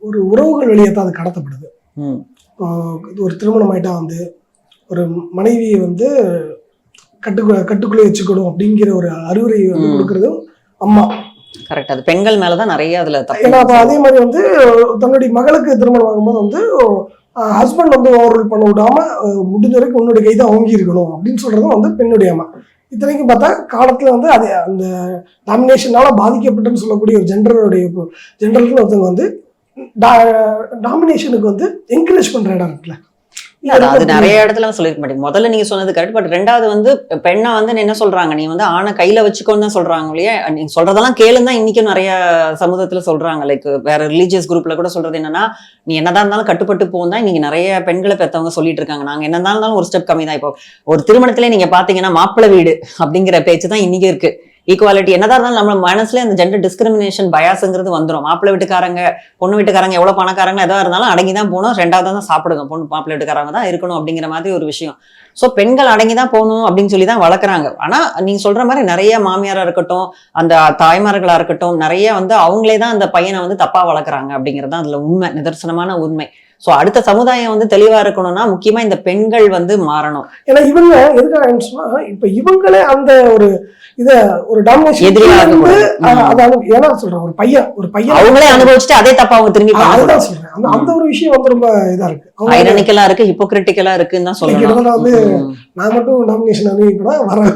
ஒரு உறவுகள் வழியா தான் அது கடத்தப்படுது. ஒரு திருமணம் ஆயிட்டா வந்து ஒரு மனைவியை வந்து கட்டுக்குள்ளே வச்சுக்கணும் அப்படிங்கிற ஒரு அறிவுரை வந்து கொடுக்கறது அம்மா. கரெக்ட். அது பெண்கள் மேலதான் நிறைய அதுல. ஏன்னா அதே மாதிரி வந்து தன்னுடைய மகளுக்கு திருமணம் ஆகும்போது வந்து ஹஸ்பண்ட் வந்து ஓவர் ரூல் பண்ண விடாம முடிஞ்ச வரைக்கும் உன்னுடைய கை தான் ஓங்கி இருக்கணும் அப்படின்னு சொல்றதும் வந்து பெண்ணுடைய அம்மா. இத்தனைக்கும் பார்த்தா காலத்துல வந்து அது அந்த டாமினேஷனால பாதிக்கப்பட்டுன்னு சொல்லக்கூடிய ஒரு ஜென்டருக்கு ஒருத்தவங்க வந்து டாமினேஷனுக்கு வந்து என்கரேஜ் பண்ற இடம் இருக்குல்ல. அது நிறைய இடத்துல சொல்லிருக்க மாட்டேங்க. முதல்ல நீங்க சொன்னது கரெக்ட். பட் 2வது வந்து பெண்ணா வந்து என்ன சொல்றாங்க, நீ வந்து ஆணை கையில வச்சுக்கோன்னு தான் சொல்றாங்க இல்லையா. நீங்க சொல்றதெல்லாம் கேளுன்னு தான் இன்னைக்கும் நிறைய சமூகத்துல சொல்றாங்க. லைக் வேற ரிலீஜியஸ் குரூப்ல கூட சொல்றது என்னன்னா, நீ என்னதான் இருந்தாலும் கட்டுப்பட்டு போகும் தான் நீங்க நிறைய பெண்களை பெற்றவங்க சொல்லிட்டு இருக்காங்க. நாங்க என்னதான் இருந்தாலும் ஒரு ஸ்டெப் கம்மி தான். இப்போ ஒரு திருமணத்திலே நீங்க பாத்தீங்கன்னா மாப்பிள்ளை வீடு அப்படிங்கிற பேச்சு தான் இன்னைக்கு இருக்கு. ஈக்குவாலிட்டி என்னதான் இருந்தாலும் நம்ம மனசுல அந்த ஜெண்டர் டிஸ்கிரிமினேஷன் பயாஸ்ங்கிறது வந்துடும். மாப்பிள்ளை வீட்டுக்காரங்க பொண்ணு வீட்டுக்காரங்க எவ்வளவு பணக்காரங்க எதாவது இருந்தாலும் அடங்கிதான் போகணும், 2வது தான் சாப்பிடுங்க, பொண்ணு மாப்பிள்ளை வீட்டுக்காரங்க தான் இருக்கணும் அப்படிங்கிற மாதிரி ஒரு விஷயம். சோ பெண்கள் அடங்கிதான் போகணும் அப்படின்னு சொல்லி தான் வளர்க்குறாங்க. ஆனா நீங்க சொல்ற மாதிரி நிறைய மாமியாரா இருக்கட்டும், அந்த தாய்மார்களா இருக்கட்டும், நிறைய வந்து அவங்களே தான் அந்த பையனை வந்து தப்பா வளர்க்குறாங்க அப்படிங்கிறது தான் அதுல உண்மை, நிதர்சனமான உண்மை. சோ அடுத்த சமுதாயம் வந்து தெளிவா இருக்கணும்னா முக்கியமா இந்த பெண்கள் வந்து மாறணும். ஏன்னா இவங்க எதுக்காக சொன்னா இப்ப இவங்களே அந்த ஒரு ஒரு டாமினேஷன் எதிரியா ஏன்னா சொல்றேன் ஒரு பையன் அவங்களே அனுபவிச்சுட்டு அதே தப்பா அவங்க திரும்பி அதுதான் சொல்றேன். அந்த ஒரு விஷயம் வந்து ரொம்ப இதா இருக்கு, ஐரனிக்கலா இருக்கு, ஹிப்போக்ரிட்டிக்கலா இருக்குன்னு தான் சொல்றேன். வந்து நான் மட்டும் டாமினேஷன் அனுபவிக்கூட வரேன்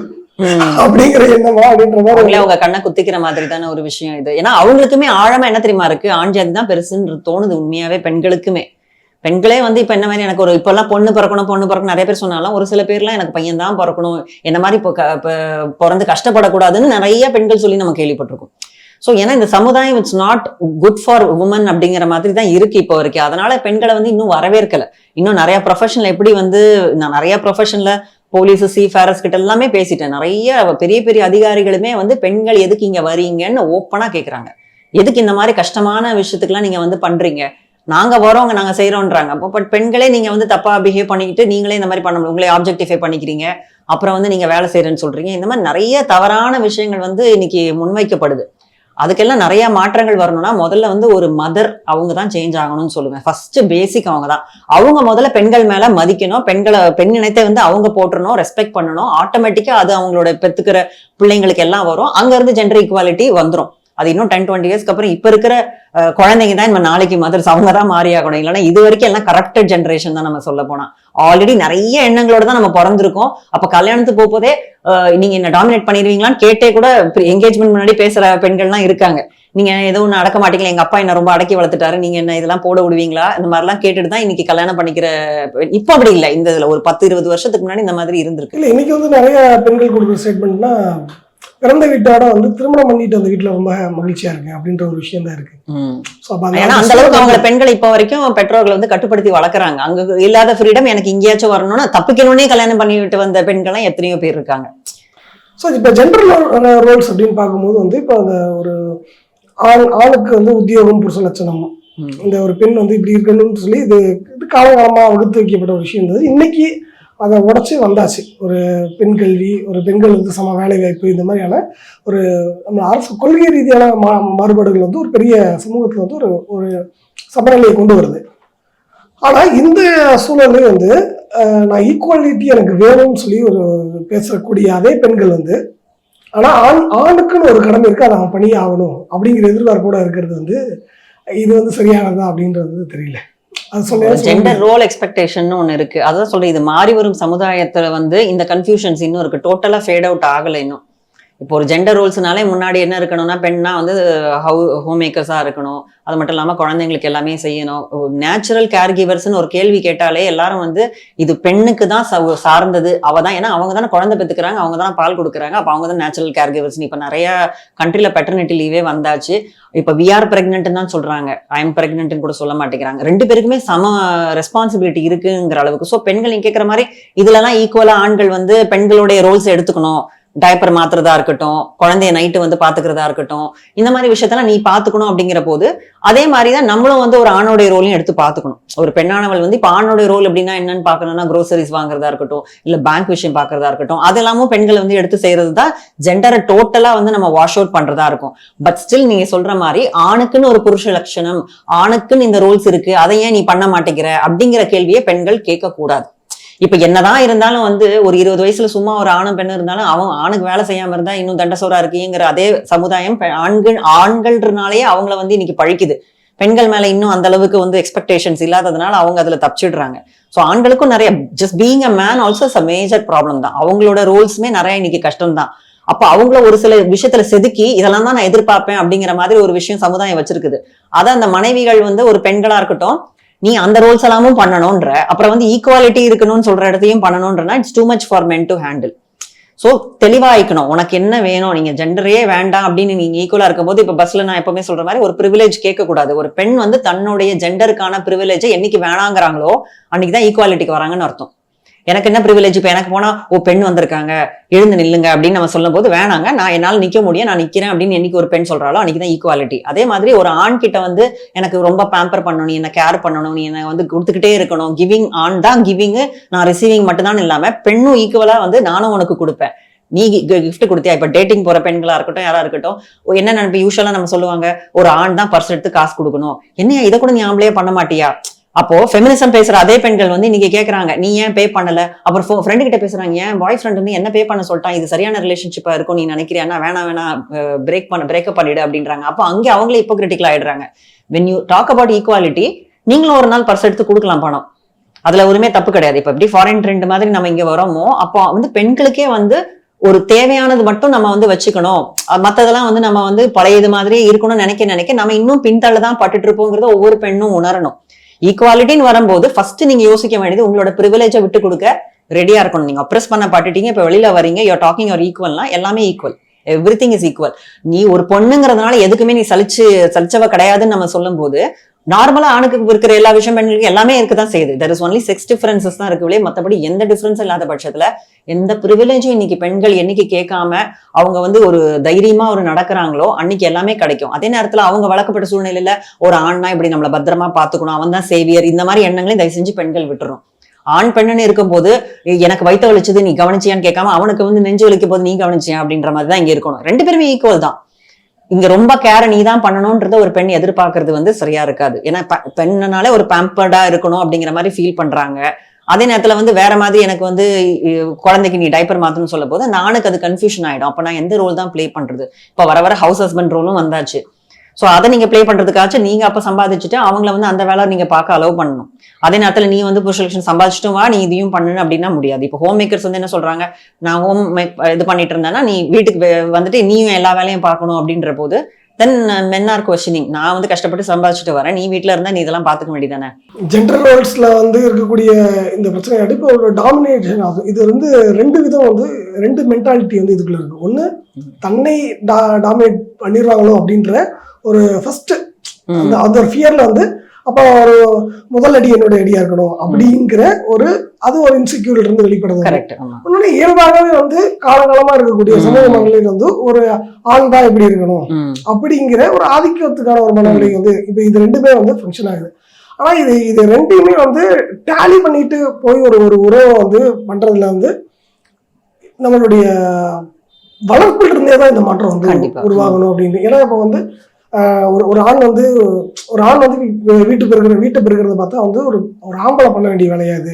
அப்படிங்கிற எண்ணமா அப்படின்ற மாதிரி அவங்க கண்ணை குத்திக்கிற மாதிரி தானே ஒரு விஷயம் இது. ஏன்னா அவங்களுக்குமே ஆழமா என்ன தெரியுமா இருக்கு, ஆண் ஜாதி தான் பெருசுன்னு தோணுது உண்மையாவே பெண்களுக்குமே. பெண்களே வந்து இப்ப என்ன மாதிரி எனக்கு ஒரு இப்பெல்லாம் பொண்ணு பிறக்கணும் நிறைய பேர் சொன்னாலும் ஒரு சில பேர்லாம் எனக்கு பையன் தான் பிறக்கணும், என்ன மாதிரி பிறந்து கஷ்டப்படக்கூடாதுன்னு நிறைய பெண்கள் சொல்லி நம்ம கேள்விப்பட்டிருக்கோம். சோ ஏன்னா இந்த சமுதாயம் it's not good for woman அப்படிங்கிற மாதிரி தான் இருக்கு இப்போ வரைக்கும். அதனால பெண்களை வந்து இன்னும் வரவேற்கல. இன்னும் நிறைய ப்ரொஃபஷன்ல எப்படி வந்து நான் நிறைய ப்ரொஃபஷன்ல போலீஸ் சீஃபேரர்ஸ் கிட்ட எல்லாமே பேசிட்டேன். நிறைய பெரிய பெரிய அதிகாரிகளுமே வந்து பெண்கள் எதுக்கு இங்க வரீங்கன்னு ஓப்பனா கேக்குறாங்க. எதுக்கு இந்த மாதிரி கஷ்டமான விஷயத்துக்குலாம் நீங்க வந்து பண்றீங்க, நாங்க வரோங்க நாங்க செய்யறோம்ன்றாங்க. அப்போ பட் பெண்களே நீங்க வந்து தப்பா பிஹேவ் பண்ணிக்கிட்டு நீங்களே இந்த மாதிரி பண்ண முடியும், உங்களை ஆப்ஜெக்டிஃபை பண்ணிக்கிறீங்க, அப்புறம் வந்து நீங்க வேலை செய்யறேன்னு சொல்றீங்க. இந்த மாதிரி நிறைய தவறான விஷயங்கள் வந்து இன்னைக்கு முன்வைக்கப்படுது. அதுக்கெல்லாம் நிறைய மாற்றங்கள் வரணும்னா முதல்ல வந்து ஒரு மதர் அவங்க தான் சேஞ்ச் ஆகணும்னு சொல்லுவேன். ஃபர்ஸ்ட் பேசிக் அவங்க தான். அவங்க முதல்ல பெண்கள் மேல மதிக்கணும், பெண் இனத்தை வந்து அவங்க போட்டுறணும், ரெஸ்பெக்ட் பண்ணணும். ஆட்டோமேட்டிக்கா அது அவங்களோட பெத்துக்கிற பிள்ளைங்களுக்கு எல்லாம் வரும். அங்க இருந்து ஜெண்டர் ஈக்குவாலிட்டி வந்துடும். அது இன்னும் 10-20 இயர்ஸ்க்கு அப்புறம் இப்ப இருக்கிற குழந்தைங்க தான் நம்ம நாளைக்கு மதர்ஸ், அவங்க தான் மாறி ஆகணும். இல்லைன்னா இது வரைக்கும் எல்லாம் கரெக்டட் ஜென்ரேஷன் தான். நம்ம சொல்ல போனா ஆல்ரெடி நிறைய எண்ணங்களோட தான் நம்ம பிறந்திருக்கோம். அப்ப கல்யாணத்துக்கு போதே நீங்க என்ன டாமினேட் பண்ணிடுவீங்களான்னு கேட்டே கூட என்கேஜ்மெண்ட் முன்னாடி பேசுற பெண்கள்லாம் இருக்காங்க. நீங்க ஏதோ ஒண்ணு அடக்க மாட்டீங்களா, எங்க அப்பா என்ன ரொம்ப அடக்கி வளர்த்துட்டாரு, நீங்க என்ன இதெல்லாம் போட விடுவீங்களா, இந்த மாதிரி எல்லாம் கேட்டுட்டு தான் இன்னைக்கு கல்யாணம் பண்ணிக்கிற. இப்ப அப்படி இல்லை, இந்த இதுல ஒரு 10-20 வருஷத்துக்கு முன்னாடி இந்த மாதிரி இருந்திருக்கு. இல்லை, இன்னைக்கு வந்து நிறைய பெண்கள் கொடுக்குற ஸ்டேட்மெண்ட்னா பிறந்த வீட்டோட வந்து திருமணம் பண்ணிட்டு அந்த வீட்டுல ரொம்ப மகிழ்ச்சியா இருக்கேன் அப்படின்ற ஒரு விஷயம் தான் இருக்கு. ஏன்னா அந்த அளவுக்கு அவங்க பெண்களை இப்ப வரைக்கும் பெற்றோர்கள் வந்து கட்டுப்படுத்தி வளர்க்குறாங்க. அங்க இல்லாத ஃப்ரீடம் எனக்கு இங்கேயாச்சும் வரணும்னா தப்பிக்கணும்னே கல்யாணம் பண்ணிவிட்டு வந்த பெண்கள்லாம் எத்தனையோ பேர் இருக்காங்க. ஸோ இப்போ ஜெண்டர் ரோல்ஸ் அப்படின்னு பார்க்கும்போது வந்து இப்போ அந்த ஒரு ஆணுக்கு வந்து உத்தியோகம் புருஷ லட்சணம், இந்த ஒரு பெண் வந்து இப்படி இருக்கணும்னு சொல்லி இது காலகாலமாக வகுத்து வைக்கப்பட்ட ஒரு விஷயம் இருந்தது. இன்னைக்கு அதை உடச்சி வந்தாச்சு. ஒரு பெண் கல்வி, ஒரு பெண்கள் வந்து சம வேலை வாய்ப்பு, இந்த மாதிரியான ஒரு நம்ம அரசு கொள்கை ரீதியான மாறுபாடுகள் வந்து ஒரு பெரிய சமூகத்தில் வந்து ஒரு சமநிலையை கொண்டு வருது. ஆனால் இந்த சூழலையும் வந்து நான் ஈக்குவாலிட்டி எனக்கு வேணும்னு சொல்லி ஒரு பேசக்கூடிய அதே பெண்கள் வந்து ஆனால் ஆணுக்குன்னு ஒரு கடமை இருக்குது, அதை அவன் பண்ணியே ஆகணும் அப்படிங்கிற எதிர்பார்ப்போட இருக்கிறது வந்து இது வந்து சரியானதா அப்படின்றது தெரியல. ஜெண்டர் ரோல் எக்ஸ்பெக்டேஷன் ஒண்ணு இருக்கு. அதான் சொல்றேன், இது மாறி வரும் சமுதாயத்துல வந்து இந்த கன்ஃபியூஷன்ஸ் இன்னும் இருக்கு. டோட்டலா ஃபேட் அவுட் ஆகலை இன்னும். இப்போ ஒரு ஜெண்டர் ரோல்ஸ்னாலே முன்னாடி என்ன இருக்கணும்னா பெண்ணா வந்து ஹோம் மேக்கர்ஸா இருக்கணும், அது மட்டும் இல்லாம குழந்தைங்களுக்கு எல்லாமே செய்யணும். நேச்சுரல் கேர் கிவர்ஸ்ன்னு ஒரு கேள்வி கேட்டாலே எல்லாரும் வந்து இது பெண்ணுக்கு தான் சார்ந்தது, அவ தான், ஏன்னா அவங்க தானே குழந்தை பெற்றுக்கிறாங்க, அவங்க தான் பால் கொடுக்குறாங்க, அப்போ அவங்க தான் நேச்சுரல் கேர் கிவர்ஸ். இப்போ நிறைய கண்ட்ரில பெட்டர்னிட்டி லீவே வந்தாச்சு. இப்போ விஆர் பிரெக்னென்ட்னு தான் சொல்றாங்க, ஐ எம் பிரெக்னென்ட்னு கூட சொல்ல மாட்டேங்கிறாங்க. ரெண்டு பேருக்குமே சம ரெஸ்பான்சிபிலிட்டி இருக்குங்கிற அளவுக்கு. ஸோ பெண்கள் நீங்க கேட்குற மாதிரி இதுலலாம் ஈக்குவலா ஆண்கள் வந்து பெண்களுடைய ரோல்ஸ் எடுத்துக்கணும். டைப்பர் மாத்துறதா இருக்கட்டும், குழந்தைய நைட்டு வந்து பாத்துக்கிறதா இருக்கட்டும், இந்த மாதிரி விஷயத்தெல்லாம் நீ பாத்துக்கணும் அப்படிங்கிற போது அதே மாதிரிதான் நம்மளும் வந்து ஒரு ஆணோடைய ரோலையும் எடுத்து பாத்துக்கணும். ஒரு பெண்ணானவள் வந்து இப்ப ஆணோடைய ரோல் எப்படின்னா என்னன்னு பாக்கணும்னா க்ரோசரிஸ் வாங்குறதா இருக்கட்டும், இல்ல பேங்க் விஷயம் பாக்குறதா இருக்கட்டும், அதெல்லாமும் பெண்கள் வந்து எடுத்து செய்யறதுதான் ஜெண்டரை டோட்டலா வந்து நம்ம வாஷ் அவுட் பண்றதா இருக்கும். பட் ஸ்டில் நீங்க சொல்ற மாதிரி ஆணுக்குன்னு ஒரு புருஷ லட்சணம், ஆணுக்குன்னு இந்த ரோல்ஸ் இருக்கு, அதை ஏன் நீ பண்ண மாட்டேங்கிற அப்படிங்கிற கேள்வியை பெண்கள் கேட்க கூடாது. இப்ப என்னதான் இருந்தாலும் வந்து ஒரு 20 வயசுல சும்மா ஒரு ஆணும் பெண்ணு இருந்தாலும் அவன் ஆணுக்கு வேலை செய்யாம இருந்தா இன்னும் தண்டசோரா இருக்குங்கிற அதே சமுதாயம் ஆண்கள்னாலேயே அவங்கள வந்து இன்னைக்கு பழிக்குது. பெண்கள் மேல இன்னும் அந்த அளவுக்கு வந்து எக்ஸ்பெக்டேஷன்ஸ் இல்லாததுனால அவங்க அதுல தப்பிச்சிடுறாங்க. ஸோ ஆண்களுக்கும் நிறைய just being a man also is a major problem தான். அவங்களோட ரோல்ஸுமே நிறைய இன்னைக்கு கஷ்டம் தான். அப்ப அவங்கள ஒரு சில விஷயத்துல செதுக்கி இதெல்லாம் தான் நான் எதிர்பார்ப்பேன் அப்படிங்கிற மாதிரி ஒரு விஷயம் சமுதாயம் வச்சிருக்குது. அதை அந்த மனைவிகள் வந்து ஒரு பெண்களா இருக்கட்டும், நீ அந்த ரோல்ஸ் எல்லாமும் பண்ணணும்ன்ற, அப்புறம் வந்து ஈக்குவாலிட்டி இருக்கணும்னு சொல்ற இடத்தையும் பண்ணணும்ன்றனா it's too much for men to handle. So தெளிவாயிக்கணும் உனக்கு என்ன வேணும், நீங்க ஜெண்டரே வேண்டாம் அப்படின்னு நீங்க ஈக்குவலா இருக்கும் போது, இப்ப பஸ்ல நான் எப்பவுமே சொல்ற மாதிரி ஒரு ப்ரிவிலேஜ் கேட்க கூடாது. ஒரு பெண் வந்து தன்னுடைய ஜெண்டருக்கான ப்ரிவிலேஜை என்னைக்கு வேணாங்கிறாங்களோ அன்னைக்குதான் ஈக்குவாலிட்டிக்கு வராங்கன்னு அர்த்தம். எனக்கு என்ன ப்ரிவிலேஜ், இப்ப எனக்கு போனா ஓ பெண் வந்திருக்காங்க எழுந்து நில்லுங்க அப்படின்னு நம்ம சொல்லும் போது வேணாங்க, நான் என்னால் நிக்க முடியும், நான் நிக்கிறேன் அப்படின்னு என்னைக்கு ஒரு பெண் சொல்றாளோ அன்னைக்குதான் ஈக்குவாலிட்டி. அதே மாதிரி ஒரு ஆண் கிட்ட வந்து எனக்கு ரொம்ப பேம்பர் பண்ணணும், நீ என்ன கேர் பண்ணணும், நீ என்ன வந்து கொடுத்துக்கிட்டே இருக்கணும், கிவிங் ஆண் தான் கிவிங், நான் ரிசீவிங் மட்டும் தான் இல்லாம பெண்ணும் ஈக்குவலா வந்து நானும் உனக்கு கொடுப்பேன். நீ கிஃப்ட் கொடுத்தியா, இப்ப டேட்டிங் போற பெண்களா இருக்கட்டும் யாரா இருக்கட்டும், என்ன நினைப்பு யூஸ்வலா நம்ம சொல்லுவாங்க, ஒரு ஆண் தான் பர்ஸ் எடுத்து காசு கொடுக்கணும், என்னையா இதை கூட நீ ஆம்பளையே பண்ண மாட்டியா. அப்போ ஃபெமினிசம் பேசுற அதே பெண்கள் வந்து நீங்க கேக்குறாங்க நீ ஏன் பே பண்ணல, அப்புறம் ஃப்ரெண்டு கிட்ட பேசுறாங்க ஏன் பாய் ஃப்ரெண்ட் வந்து என்ன பே பண்ண சொல்லிட்டான், இது சரியான ரிலேஷன்ஷிப்பா இருக்கும் நீ நினைக்கிறியா, வேணாம் பிரேக்கப் பண்ணிடு அப்படின்றாங்க. அப்போ அங்கே அவங்களே ஹிப்போக்ரிட்டிக்கல் ஆயிடுறாங்க. when you talk about equality, நீங்களும் ஒரு நாள் பர்ஸ் எடுத்து கொடுக்கலாம் பணம், அதுல ஒருமே தப்பு கிடையாது. இப்ப எப்படி ஃபாரின் ட்ரெண்ட் மாதிரி நம்ம இங்க வரோமோ அப்போ வந்து பெண்களுக்கே வந்து ஒரு தேவையானது மட்டும் நம்ம வந்து வச்சுக்கணும், மத்ததெல்லாம் வந்து நம்ம வந்து பழையது மாதிரியே இருக்கணும்னு நினைக்க நம்ம இன்னும் பின்தள்ளதான் பட்டுட்டு இருப்போங்கிறத ஒவ்வொரு பெண்ணும் உணரணும். ஈக்குவாலிட்டின்னு வரும்போது ஃபர்ஸ்ட் நீங்க யோசிக்க வேண்டியது உங்களோட ப்ரிவிலேஜை விட்டு கொடுக்க ரெடியா இருக்கணும். நீங்க அப்ரெஸ் பண்ண பட்டுட்டீங்க, இப்ப வெளியில வரீங்க, யூஆர் டாக்கிங் யுவர் ஈக்குவல்னா எல்லாமே ஈக்குவல், எவ்ரிதிங் இஸ் ஈக்குவல். நீ ஒரு பொண்ணுங்கிறதுனால எதுக்குமே நீ சலிச்சவ கிடையாதுன்னு நம்ம சொல்லும் போது நார்மலா ஆணுக்கு இருக்கிற எல்லா விஷயம் பெண்களுக்கு எல்லாமே இருக்குதான் செய்யுது. There is only sex differences தான் இருக்குல்லே, மற்றபடி எந்த டிஃபரன்ஸ் இல்லாத பட்சத்துல எந்த ப்ரிவிலேஜும் இன்னைக்கு பெண்கள் என்னைக்கு கேட்காம அவங்க வந்து ஒரு தைரியமா ஒரு நடக்கிறாங்களோ அன்னைக்கு எல்லாமே கிடைக்கும். அதே நேரத்துல அவங்க வளர்க்கப்பட்ட சூழ்நிலையில ஒரு ஆண்னா இப்படி நம்மள பத்திரமா பாத்துக்கணும், அவன் தான் சேவியர், இந்த மாதிரி எண்ணங்களையும் தயவு செஞ்சு பெண்கள் விட்டுரும். ஆண் பெண்ணுன்னு இருக்கும்போது எனக்கு வயிற்று வலிச்சது நீ கவனிச்சியான்னு கேட்காம அவனுக்கு வந்து நெஞ்சு வலிக்கும் போது நீ கவனிச்சியா அப்படின்ற மாதிரி தான் இங்க இருக்கணும். ரெண்டு பேருமே ஈக்குவல் தான். இங்க ரொம்ப கேரை நீ தான் பண்ணணும்ன்றத ஒரு பெண் எதிர்பார்க்கறது வந்து சரியா இருக்காது. ஏன்னா பெண்ணுனாலே ஒரு பேம்பர்டா இருக்கணும் அப்படிங்கிற மாதிரி ஃபீல் பண்றாங்க. அதே நேரத்துல வந்து வேற மாதிரி எனக்கு வந்து குழந்தைக்கு நீ டைப்பர் மாத்தணும்னு சொல்ல போது நானுக்கு அது கன்ஃபியூஷன் ஆயிடும். அப்ப நான் எந்த ரோல் தான் பிளே பண்றது? இப்ப வர வர ஹவுஸ் ஹஸ்பண்ட் ரோலும் வந்தாச்சு. ஸோ அதை நீங்க பிளே பண்றதுக்காச்சும் நீங்க அப்ப சம்பாதிச்சுட்டு அவங்கள வந்து அந்த வேலை நீங்க பார்க்க அலோவ் பண்ணணும். அதே நேரத்துல நீ வந்து புருஷலட்சம் சம்பாதிச்சுட்டும் வா, நீ இதையும் பண்ணு அப்படின்னா முடியாது. இப்போ ஹோம் மேக்கர்ஸ் வந்து என்ன சொல்றாங்க, நான் ஹோம் இது பண்ணிட்டு இருந்தேன்னா நீ வீட்டுக்கு வந்துட்டு நீயும் எல்லா வேலையும் பார்க்கணும் அப்படின்ற போது தென் மென் ஆர் கொஸ்டினிங். நான் வந்து கஷ்டப்பட்டு சம்பாதிச்சுட்டு வரேன், நீ வீட்டுல இருந்தா நீ இதெல்லாம் பாத்துக்க வேண்டியதானே. ஜெண்டர் ரோல்ஸ்ல வந்து இருக்கக்கூடிய இந்த பிரச்சனை இப்போ ஒரு டாமினேஷன் ஆகும். இது வந்து ரெண்டு விதம் வந்து ரெண்டு மென்டாலிட்டி வந்து இதுக்குள்ள இருக்கு. ஒண்ணு தன்னை டாமினேட் பண்ணிடுவாங்களோ அப்படின்ற ஒரு ஃபர்ஸ்ட் அந்த ஒரு ஃபியர்ல வந்து அப்போ ஒரு முதல் அடி என்னோட அடியா இருக்கணும் அப்படிங்கிற ஒரு அது ஒரு இன்செக்யூரில் இருந்து வெளிப்படுது. உன்னோட இயல்பாகவே வந்து காலகாலமா இருக்கக்கூடிய சமூக மனநிலையில் வந்து ஒரு ஆண் தான் எப்படி இருக்கணும் அப்படிங்கிற ஒரு ஆதிக்கத்துக்கான ஒரு மனநிலை வந்து இப்போ இது ரெண்டுமே வந்து ஃபங்க்ஷன் ஆகுது. ஆனா இது ரெண்டையுமே வந்து டேலி பண்ணிட்டு போய் ஒரு உறவை வந்து பண்றதுல வந்து நம்மளுடைய வளர்ப்புல இருந்தே தான் இந்த மாற்றம் வந்து உருவாகணும் அப்படின்னு. ஏன்னா இப்போ வந்து ஒரு ஆண் வந்து வீட்டு பெருக்கிறத பார்த்தா வந்து ஒரு ஆம்பளை பண்ண வேண்டிய வேலையாது.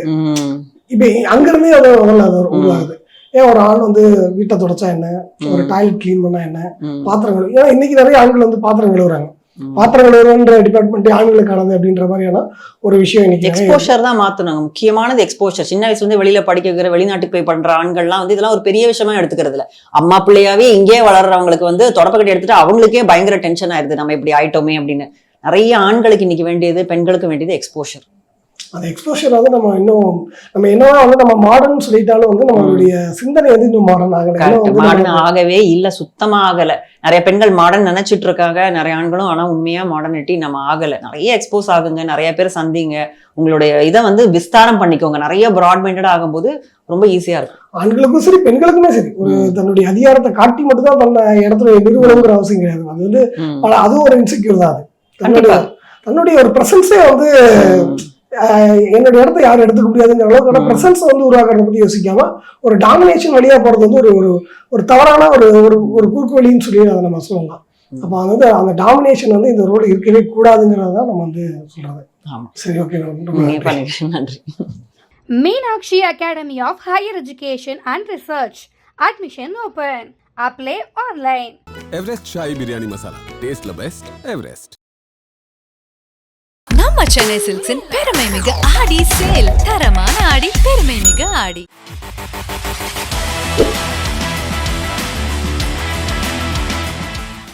இப்ப அங்கிருந்தே அது முதல்ல அது உருவாகுது. ஏன் ஒரு ஆண் வந்து வீட்டை தொடச்சா என்ன, ஒரு டாய்லெட் கிளீன் பண்ணா என்ன, பாத்திரம் கழுவு. ஏன்னா இன்னைக்கு நிறைய ஆண்கள் வந்து பாத்திரம் கழுவுறாங்க. பாத்திரம் கழுவுறன்ற டிபார்ட்மெண்ட் ஆண்களுக்கானது அப்படின்ற மாதிரியான ஒரு விஷயம் இன்னைக்கு எக்ஸ்போஷர் தான் மாத்தணும். முக்கியமானது எக்ஸ்போஷர். சின்ன வயசுல இருந்து வெளியில படிக்க வைக்கிற, வெளிநாட்டுக்கு போய் பண்ற ஆண்கள்லாம் வந்து இதெல்லாம் ஒரு பெரிய விஷயமா எடுத்துக்கிறது இல்ல. அம்மா பிள்ளையாவே இங்கே வளர்றவங்களுக்கு வந்து தொடப்பக்கட்டி எடுத்துட்டு அவங்களுக்கே பயங்கர டென்ஷன் ஆயிருது, நம்ம இப்படி ஆயிட்டோமே அப்படின்னு. நிறைய ஆண்களுக்கு இன்னைக்கு வேண்டியது, பெண்களுக்கு வேண்டியது எக்ஸ்போஷர். அந்த எக்ஸ்போஷர் வந்து நம்ம என்னவா வந்து நம்ம மாடர்ன் சொல்லிட்டாலும் வந்து நம்மளுடைய சிந்தனை வந்து இன்னும் மாடர்ன் ஆகவே இல்ல, சுத்தமா ஆகல. நிறைய பெண்கள் மாடர்ன் நினைச்சிட்டு இருக்காங்க, நிறைய ஆண்களும். ஆனா உண்மையா மாடர்னிட்டி நம்ம ஆகல. நிறைய எக்ஸ்போஸ் ஆகுங்க, நிறைய பேர் சந்திங்க, உங்களுடைய இதை வந்து விஸ்தாரம் பண்ணிக்கோங்க. நிறைய பிராட் மைண்டட் ஆகும்போது ரொம்ப ஈஸியா இருக்கும். ஆண்களுக்கும் சரி பெண்களுக்குமே சரி ஒரு தன்னுடைய அதிகாரத்தை காட்டி மட்டும் தான் தன்னை இடத்துல நிறுவனங்கிற அவசியம் கிடையாது. அது வந்து அதுவும் ஒரு இன்செக்யூர் தான். அது தன்னுடைய ஒரு பிரசன்ஸே வந்து என்னோட இடத்த யாரும் எடுத்துக்க முடியாதுங்கிற அளவுக்கான பிரசன்ஸ் வந்து உருவாக்குறத பத்தி யோசிக்காம ஒரு டாமினேஷன் வழியா போறது வந்து ஒரு தவறான ஒரு குறுக்கு வழின்னு சொல்லி அதை நம்ம சொல்லலாம். அப்ப வந்து அந்த டாமினேஷன் வந்து இந்த ரோடு இருக்கவே கூடாதுங்கிறதான் நம்ம வந்து சொல்றது. சரி, ஓகே, நன்றி. Meenakshi Academy of Higher Education and Research. Admission open. Apply online. Everest Chai Biryani Masala. Taste the best. Everest. நம்ம சென்னை சில்க்ஸின் பெருமை மிகு ஆடி சேல். தரமான ஆடி, பெருமை மிகு ஆடி.